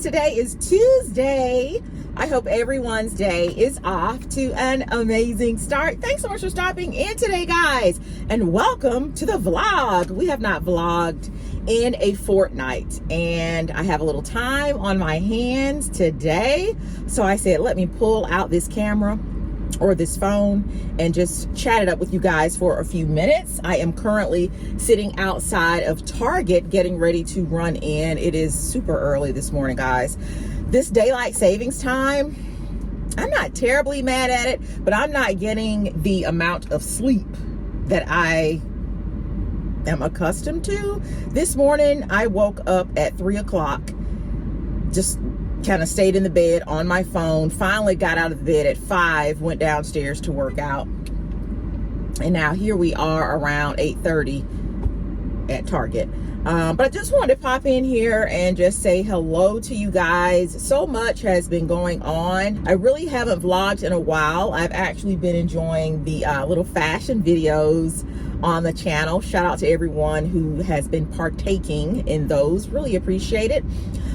Today is Tuesday. I hope everyone's day is off to an amazing start. Thanks so much for stopping in today, guys, and welcome to the vlog. We have not vlogged in a fortnight, and I have a little time on my hands today, so I said let me pull out this camera or this phone and just chat it up with you guys for a few minutes. I am currently sitting outside of Target getting ready to run in. It is super early this morning, guys. This daylight savings time, I'm not terribly mad at it, but I'm not getting the amount of sleep that I am accustomed to. This morning I woke up at 3 o'clock, just kind of stayed in the bed on my phone, finally got out of the bed at 5, went downstairs to work out, and now here we are around 8:30 at Target. But I just wanted to pop in here and just say hello to you guys. So much has been going on. I really haven't vlogged in a while. I've actually been enjoying the little fashion videos on the channel. Shout out to everyone who has been partaking in those. Really appreciate it.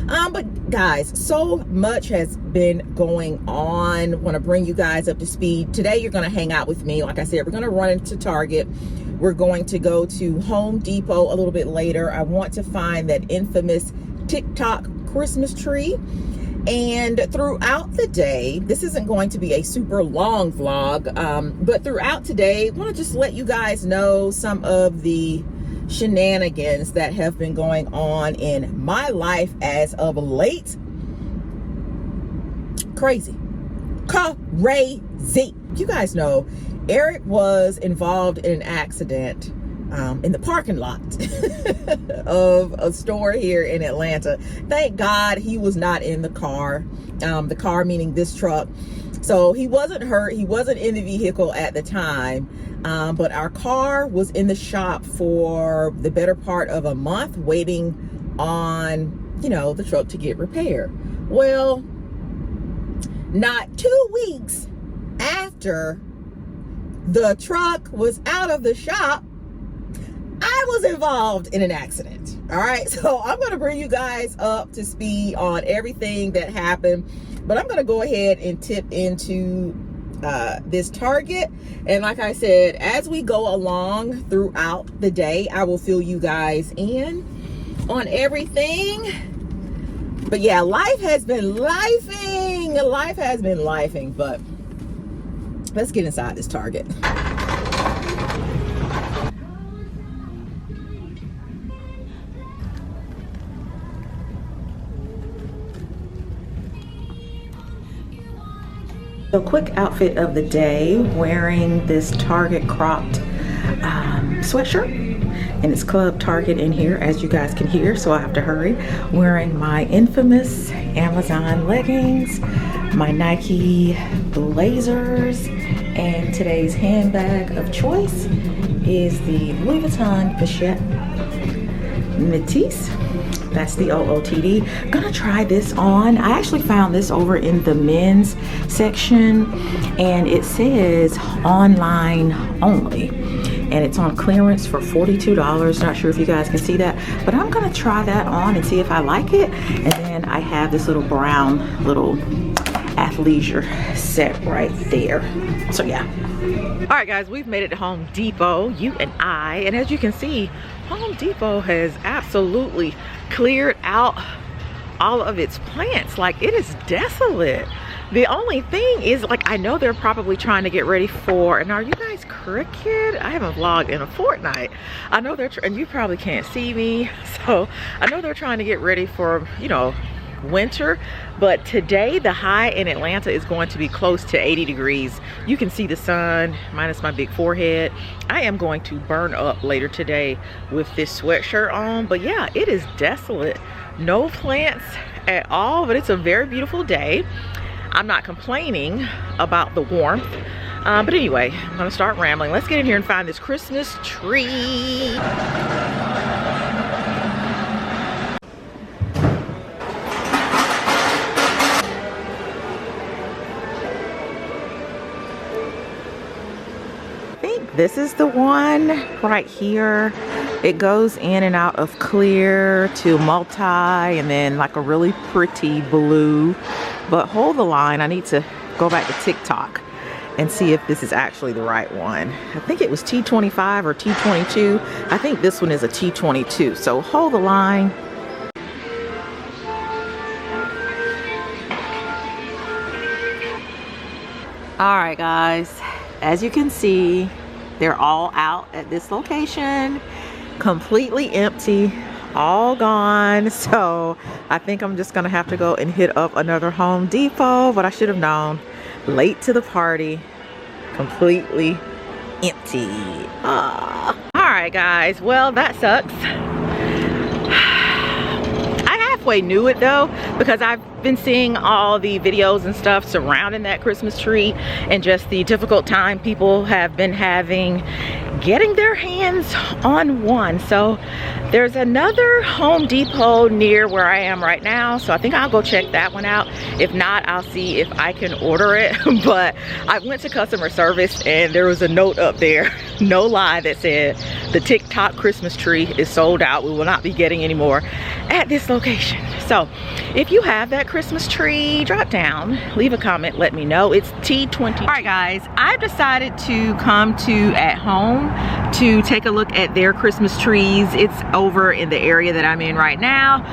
But guys, so much has been going on. Want to bring you guys up to speed. Today you're going to hang out with me. Like I said, we're going to run into Target. We're going to go to Home Depot a little bit later. I want to find that infamous TikTok Christmas tree. And throughout the day, this isn't going to be a super long vlog, but throughout today, I want to just let you guys know some of the shenanigans that have been going on in my life as of late. Crazy. You guys know Eric was involved in an accident in the parking lot of a store here in Atlanta. Thank God he was not in the car meaning this truck. So he wasn't hurt. He wasn't in the vehicle at the time. But our car was in the shop for the better part of a month waiting on, the truck to get repaired. Well, not 2 weeks after the truck was out of the shop, I was involved in an accident. All right, so I'm going to bring you guys up to speed on everything that happened, but I'm going to go ahead and tip into this Target. And like I said, as we go along throughout the day, I will fill you guys in on everything. But yeah, life has been lifing, but let's get inside this Target. So quick outfit of the day, wearing this Target cropped sweatshirt, and it's Club Target in here, as you guys can hear, so I have to hurry. Wearing my infamous Amazon leggings, my Nike blazers, and today's handbag of choice is the Louis Vuitton Pochette Métis. That's the OOTD. Gonna try this on. I actually found this over in the men's section, and it says online only, and it's on clearance for $42. Not sure if you guys can see that, but I'm gonna try that on and see if I like it. And then I have this little brown little athleisure set right there. So yeah. All right, guys, we've made it to Home Depot, you and I, and as you can see, Home Depot has absolutely cleared out all of its plants. Like, it is desolate. The only thing is, like, I know they're probably trying to get ready for, and are you guys crooked? I haven't vlogged in a fortnight. I know they're, and you probably can't see me, so I know they're trying to get ready for, winter. But today the high in Atlanta is going to be close to 80 degrees. You can see the sun minus my big forehead. I am going to burn up later today with this sweatshirt on. But yeah, it is desolate, no plants at all, but it's a very beautiful day. I'm not complaining about the warmth, but anyway, I'm gonna start rambling. Let's get in here and find this Christmas tree. This is the one right here. It goes in and out of clear to multi and then like a really pretty blue. But hold the line, I need to go back to TikTok and see if this is actually the right one. I think it was T25 or T22. I think this one is a T22. So hold the line. All right, guys, as you can see, they're all out at this location, completely empty, all gone. So I think I'm just gonna have to go and hit up another Home Depot, but I should have known. Late to the party, completely empty. All right, guys, well, that sucks. I halfway knew it though, because I've been seeing all the videos and stuff surrounding that Christmas tree and just the difficult time people have been having getting their hands on one. So there's another Home Depot near where I am right now, so I think I'll go check that one out. If not, I'll see if I can order it. But I went to customer service and there was a note up there, no lie, that said the TikTok Christmas tree is sold out. We will not be getting any more at this location. So if you have that Christmas tree, drop down, leave a comment, let me know. It's T20. All right, guys, I've decided to come to At Home to take a look at their Christmas trees. It's over in the area that I'm in right now.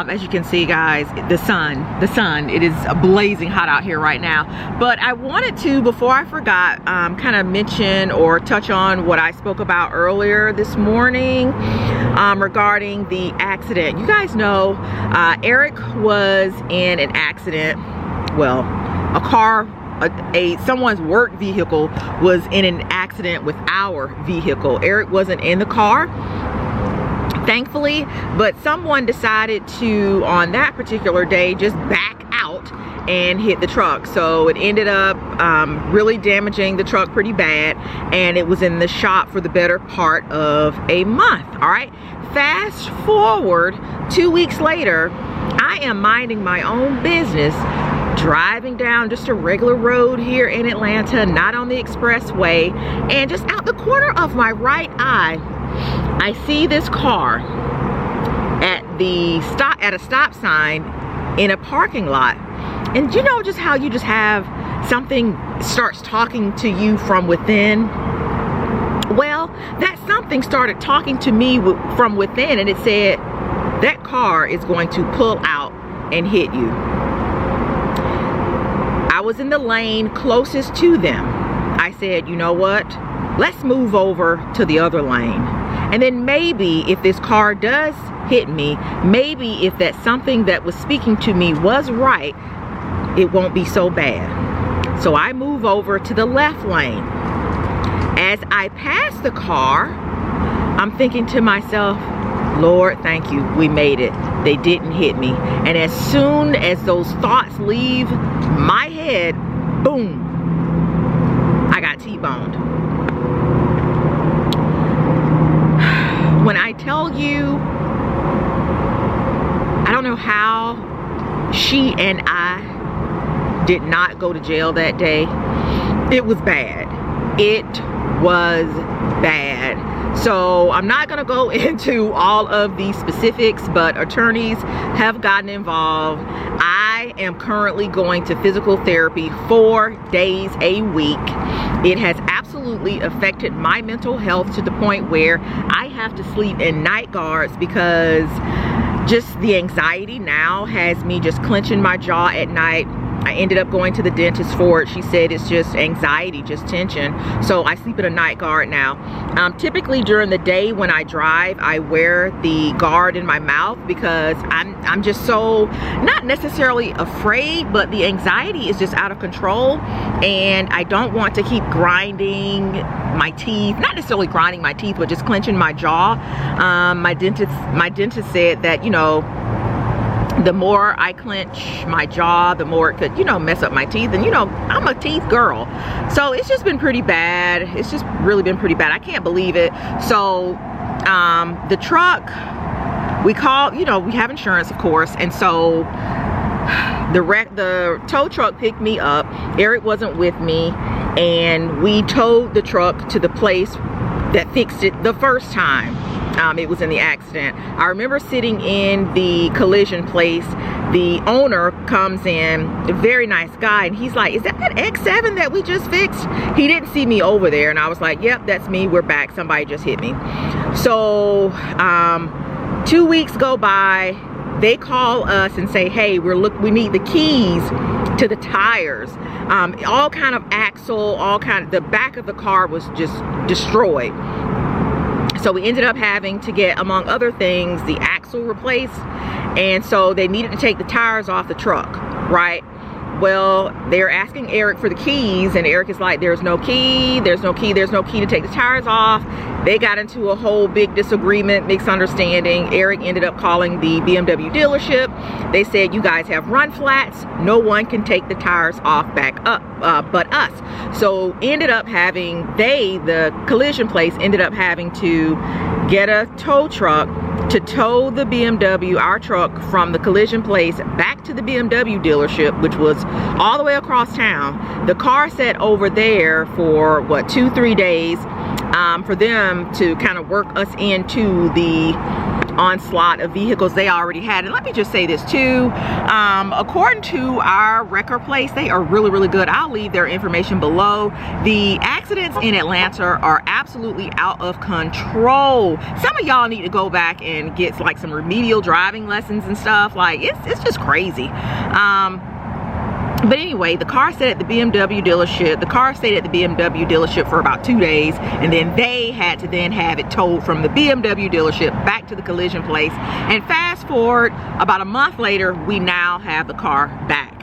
As you can see, guys, the sun, it is blazing hot out here right now. But I wanted to, before I forgot, kind of mention or touch on what I spoke about earlier this morning regarding the accident. You guys know Eric was in an accident. Well, a car, someone's work vehicle was in an accident with our vehicle. Eric wasn't in the car, thankfully, but someone decided to, on that particular day, just back out and hit the truck. So it ended up really damaging the truck pretty bad, and it was in the shop for the better part of a month. All right, fast forward 2 weeks later, I am minding my own business, driving down just a regular road here in Atlanta, not on the expressway, and just out the corner of my right eye, I see this car at a stop sign in a parking lot. And you know just how you just have something starts talking to you from within? Well, that something started talking to me from within, and it said, that car is going to pull out and hit you. I was in the lane closest to them. I said, you know what? Let's move over to the other lane. And then maybe if this car does hit me, maybe if that something that was speaking to me was right, it won't be so bad. So I move over to the left lane. As I pass the car, I'm thinking to myself, Lord, thank you, we made it. They didn't hit me. And as soon as those thoughts leave my head, boom, I got T-boned. When I tell you, I don't know how she and I did not go to jail that day. It was bad. It was bad. So I'm not gonna go into all of the specifics, but attorneys have gotten involved. I am currently going to physical therapy 4 days a week. It has absolutely affected my mental health to the point where I have to sleep in night guards because just the anxiety now has me just clenching my jaw at night. I ended up going to the dentist for it. She said it's just anxiety, just tension. So I sleep in a night guard now. Typically during the day when I drive, I wear the guard in my mouth because I'm just so, not necessarily afraid, but the anxiety is just out of control. And I don't want to keep grinding my teeth, not necessarily grinding my teeth, but just clenching my jaw. My dentist said that, you know, the more I clench my jaw, the more it could, you know, mess up my teeth. And you know, I'm a teeth girl. So it's just been pretty bad. It's just really been pretty bad. I can't believe it. So the truck, we called, you know, we have insurance, of course. And so the tow truck picked me up. Eric wasn't with me. And we towed the truck to the place that fixed it the first time. it was in the accident. I remember sitting in the collision place. The owner comes in, a very nice guy, and he's like, is that X7 that we just fixed? He didn't see me over there, and I was like, yep, that's me, we're back, somebody just hit me. So 2 weeks go by, they call us and say, hey, we need the keys to the tires. All kind of axle, the back of the car was just destroyed. So we ended up having to get, among other things, the axle replaced. And so they needed to take the tires off the truck, right? Well, they're asking Eric for the keys, and Eric is like, there's no key, there's no key to take the tires off. They got into a whole big disagreement, misunderstanding. Eric ended up calling the BMW dealership. They said, you guys have run flats. No one can take the tires off back up but us. So ended up having, the collision place ended up having to get a tow truck to tow the BMW, our truck, from the collision place back to the BMW dealership, which was all the way across town. The car sat over there for what, 2-3 days, for them to kind of work us into the onslaught of vehicles they already had. And let me just say this too, according to our wrecker place, they are really, really good. I'll leave their information below. The accidents in Atlanta are absolutely out of control. Some of y'all need to go back and get like some remedial driving lessons and stuff. Like it's just crazy. But anyway, the car stayed at the BMW dealership. The car stayed at the BMW dealership for about 2 days, and then they had to then have it towed from the BMW dealership back to the collision place. And fast forward, about a month later, we now have the car back.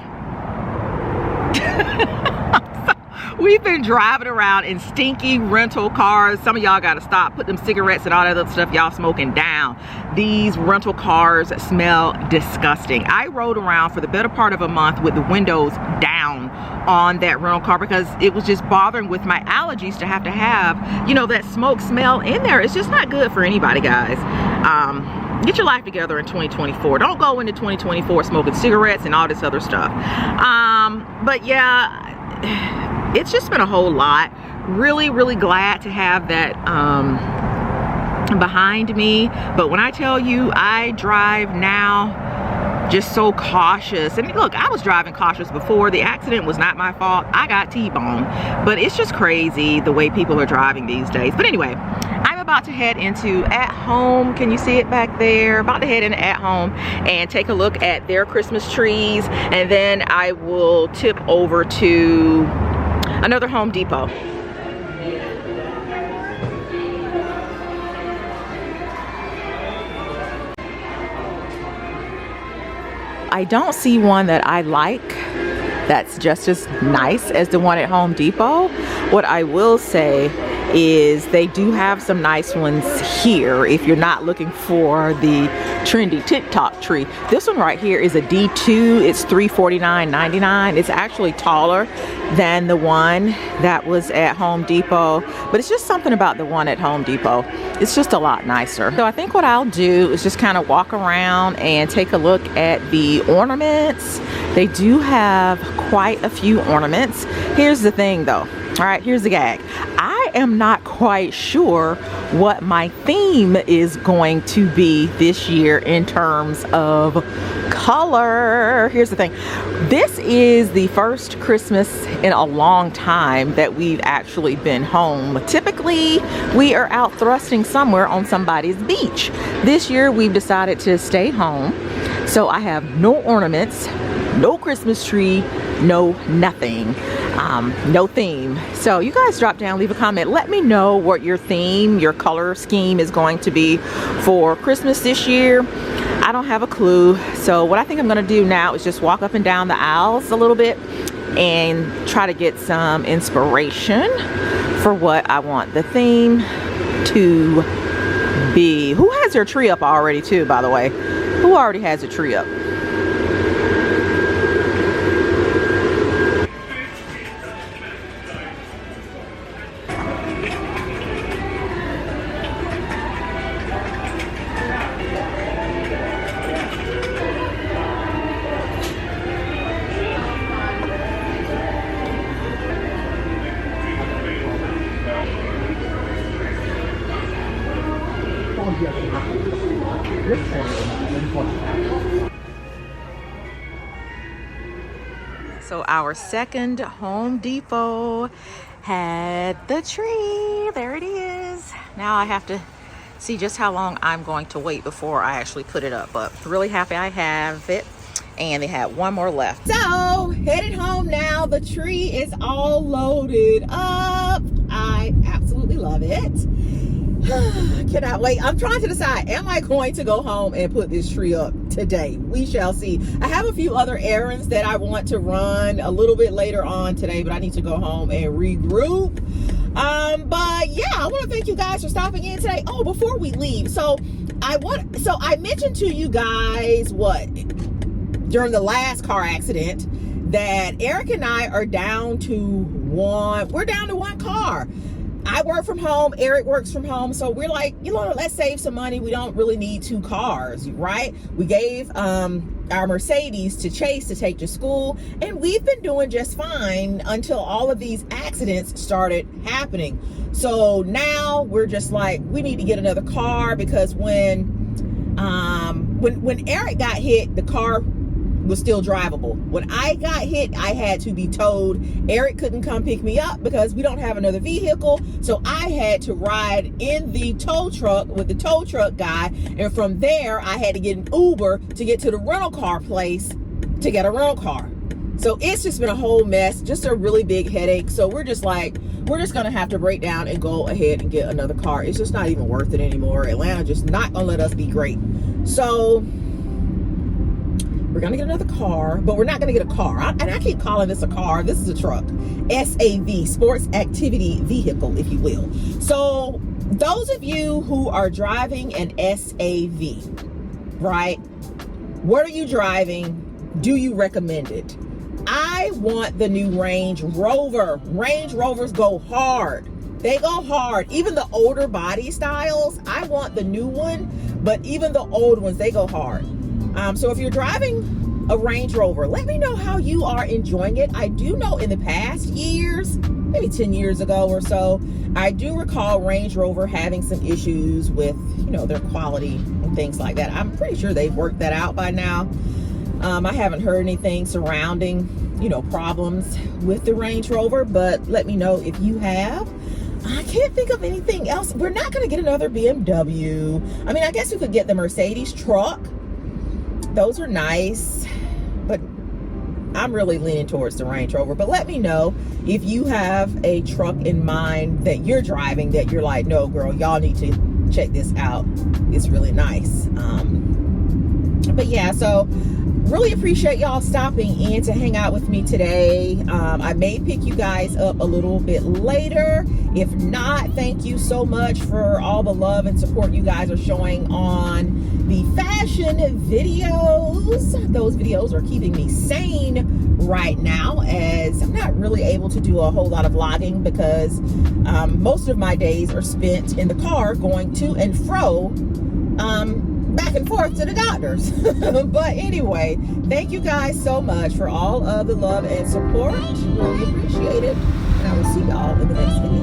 We've been driving around in stinky rental cars. Some of y'all gotta stop, put them cigarettes and all that other stuff y'all smoking down. These rental cars smell disgusting. I rode around for the better part of a month with the windows down on that rental car because it was just bothering with my allergies to have, you know, that smoke smell in there. It's just not good for anybody, guys. Get your life together in 2024. Don't go into 2024 smoking cigarettes and all this other stuff. But yeah, it's just been a whole lot. Really, really glad to have that behind me. But when I tell you, I drive now just so cautious. And look, I was driving cautious before. The accident was not my fault. I got T-boned. But it's just crazy the way people are driving these days. But anyway, I'm about to head into At Home. Can you see it back there? About to head into At Home and take a look at their Christmas trees. And then I will tip over to another Home Depot. I don't see one that I like that's just as nice as the one at Home Depot. What I will say is they do have some nice ones here if you're not looking for the trendy TikTok tree. This one right here is a D2. It's $349.99. It's actually taller than the one that was at Home Depot, but it's just something about the one at Home Depot. It's just a lot nicer. So I think what I'll do is just kind of walk around and take a look at the ornaments. They do have quite a few ornaments. Here's the thing though. All right, here's the gag. I am not quite sure what my theme is going to be this year in terms of color. Here's the thing. This is the first Christmas in a long time that we've actually been home. Typically, we are out thrusting somewhere on somebody's beach. This year, we've decided to stay home. So I have no ornaments, no Christmas tree, no nothing. No theme. So you guys drop down, leave a comment, let me know what your theme, your color scheme is going to be for Christmas this year. I don't have a clue. So what I think I'm going to do now is just walk up and down the aisles a little bit and try to get some inspiration for what I want the theme to be. Who has their tree up already too, by the way? Who already has a tree up? So our second Home Depot had the tree. There it is. Now I have to see just how long I'm going to wait before I actually put it up, but really happy I have it. And they had one more left. So headed home now. The tree is all loaded up. I absolutely love it. Cannot wait. I'm trying to decide, am I going to go home and put this tree up today? We shall see. I have a few other errands that I want to run a little bit later on today, but I need to go home and regroup. But yeah, I want to thank you guys for stopping in today. Oh, before we leave, so I mentioned to you guys during the last car accident that Eric and I are down to one car. I work from home, Eric works from home, so we're like, let's save some money. We don't really need 2 cars, right? We gave our Mercedes to Chase to take to school, and we've been doing just fine until all of these accidents started happening. So now we're just like, we need to get another car, because when Eric got hit, the car was still drivable. When I got hit, I had to be towed. Eric couldn't come pick me up because we don't have another vehicle, so I had to ride in the tow truck with the tow truck guy, and from there I had to get an Uber to get to the rental car place to get a rental car. So it's just been a whole mess, just a really big headache. So we're just gonna have to break down and go ahead and get another car. It's just not even worth it anymore. Atlanta just not gonna let us be great. So we're gonna get another car, but we're not gonna get a car. And I keep calling this a car. This is a truck. SAV, Sports Activity Vehicle, if you will. So those of you who are driving an SAV, right? What are you driving? Do you recommend it? I want the new Range Rover. Range Rovers go hard. They go hard. Even the older body styles, I want the new one, but even the old ones, they go hard. So if you're driving a Range Rover, let me know how you are enjoying it. I do know in the past years, maybe 10 years ago or so, I do recall Range Rover having some issues with, their quality and things like that. I'm pretty sure they've worked that out by now. I haven't heard anything surrounding, problems with the Range Rover, but let me know if you have. I can't think of anything else. We're not going to get another BMW. I mean, I guess we could get the Mercedes truck. Those are nice, but I'm really leaning towards the Range Rover. But let me know if you have a truck in mind that you're driving that you're like, no, girl, y'all need to check this out. It's really nice. But yeah, so really appreciate y'all stopping in to hang out with me today. I may pick you guys up a little bit later. If not, thank you so much for all the love and support you guys are showing on the fashion videos. Those videos are keeping me sane right now, as I'm not really able to do a whole lot of vlogging because most of my days are spent in the car going to and fro, back and forth to the doctors. But anyway, thank you guys so much for all of the love and support. Really appreciate it. And I will see y'all in the next video.